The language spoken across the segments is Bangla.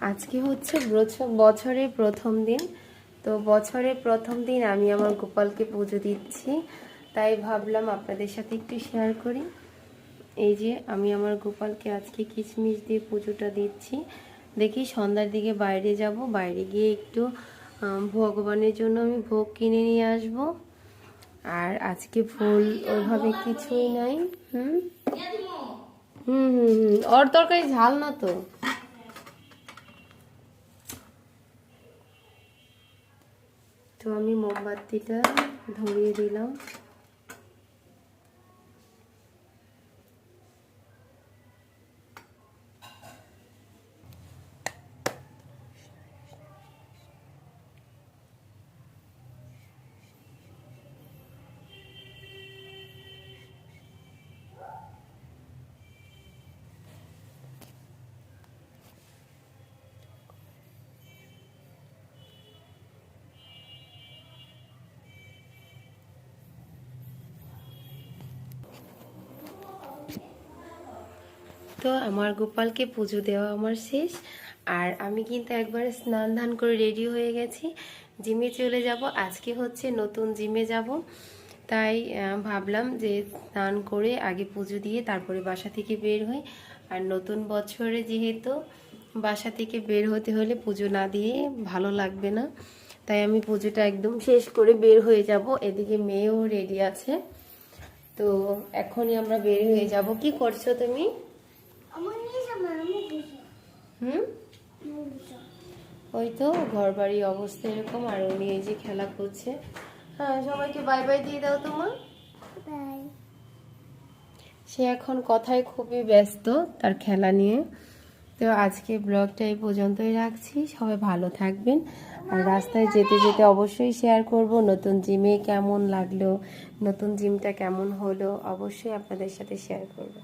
আজকে হচ্ছে বছরের প্রথম দিন। তো বছরের প্রথম দিন আমি আমার গোপালকে পুজো দিচ্ছি, তাই ভাবলাম আপনাদের সাথে একটু শেয়ার করি। এই যে আমি আমার গোপালকে আজকে কিশমিশ দিয়ে পুজোটা দিচ্ছি। দেখি সন্ধ্যার দিকে বাইরে যাব, বাইরে গিয়ে একটু ভগবানের জন্য আমি ভোগ কিনে নিয়ে আসব। আর আজকে ফুল ওইভাবে কিছুই নাই। হুম হুম হুম হুম ওর তরকারি ঝাল না তো। তো আমি মোমবাতিটা ধরিয়ে দিলাম। তো আমার গোপালকে পুজো দেওয়া আমার শেষ। আর আমি কিন্তু একবারে স্নান ধান করে রেডি হয়ে গেছি, জিমে চলে যাব। আজকে হচ্ছে নতুন জিমে যাব, তাই ভাবলাম যে স্নান করে আগে পুজো দিয়ে তারপরে বাসা থেকে বের হই। আর নতুন বছরে যেহেতু বাসা থেকে বের হতে হলে পুজো না দিয়ে ভালো লাগবে না, তাই আমি পুজোটা একদম শেষ করে বের হয়ে যাব। এদিকে মেয়েও রেডি আছে, তো এখনই আমরা বের হয়ে যাব। কি করছো তুমি? ওই তো ঘর বাড়ির অবস্থা এরকম, আর উনি এই যে খেলা করছে। হ্যাঁ, সবাইকে বাই বাই দিয়ে দাও তোমার। সে এখন কথায় খুবই ব্যস্ত তার খেলা নিয়ে। তো আজকে ব্লগটা এই পর্যন্তই রাখছি। সবাই ভালো থাকবেন। আর রাস্তায় যেতে যেতে অবশ্যই শেয়ার করব নতুন জিমে কেমন লাগলো, নতুন জিমটা কেমন হলো, অবশ্যই আপনাদের সাথে শেয়ার করব।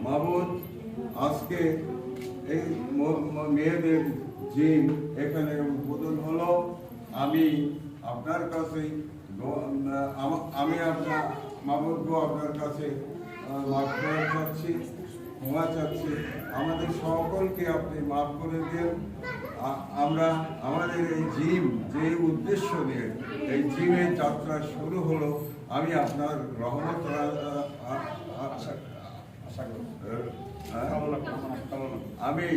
মাহবুব, আজকে এই মেয়েদের জিম এখানে উদ্বোধন হলো। আমি আপনার কাছে আমি আপনার মাহবুব আপনার কাছে মাফ চাচ্ছি, ক্ষমা চাচ্ছি। আমাদের সকলকে আপনি মাফ করে দিন। আমরা আমাদের এই জিম যে উদ্দেশ্য নিয়ে এই জিমের যাত্রা শুরু হলো, আমি আপনার রহমত আমি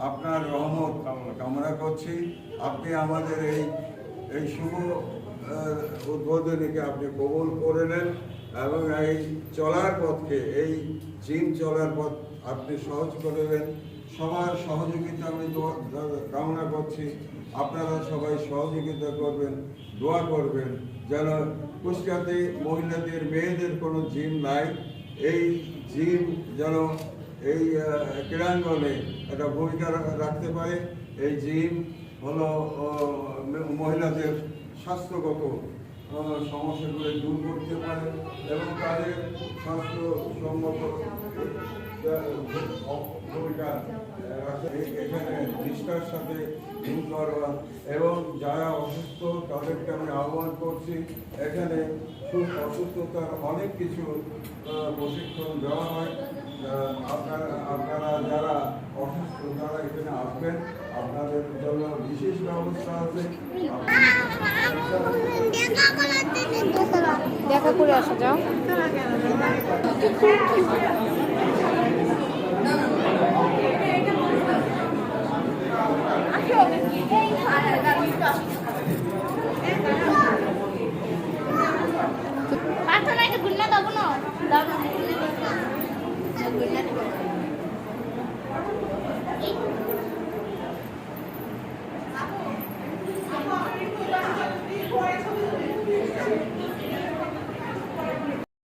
আপনার রহমত কামনা করছি। আপনি আমাদের এই শুভ উদ্বোধনীকে আপনি কবুল করে নেন এবং এই চলার পথকে, এই জিম চলার পথ আপনি সহজ করে দেন। সবার সহযোগিতা আমি কামনা করছি। আপনারা সবাই সহযোগিতা করবেন, দোয়া করবেন যেন কুষ্টিয়াতে মহিলাদের মেয়েদের কোনো জিম নাই। এই জিম যেন এই ক্রীড়াঙ্গনে একটা ভূমিকা রাখতে পারে। এই জিম হলো মহিলাদের স্বাস্থ্যগত সমস্যাগুলো দূর করতে পারে এবং তাদের স্বাস্থ্যসম্মত ভূমিকা এখানে নিষ্ঠার সাথে দূর করবা। এবং যারা অসুস্থ তাদেরকে আমি আহ্বান করছি, এখানে খুব অসুস্থতার অনেক কিছু প্রশিক্ষণ দেওয়া হয়। আপনারা যারা অসুস্থ তারা এখানে আসবেন, আপনাদের জন্য বিশেষ ব্যবস্থা আছে। দেখা করে আসা যাও। প্রার্থনা গুন্না দেবো না।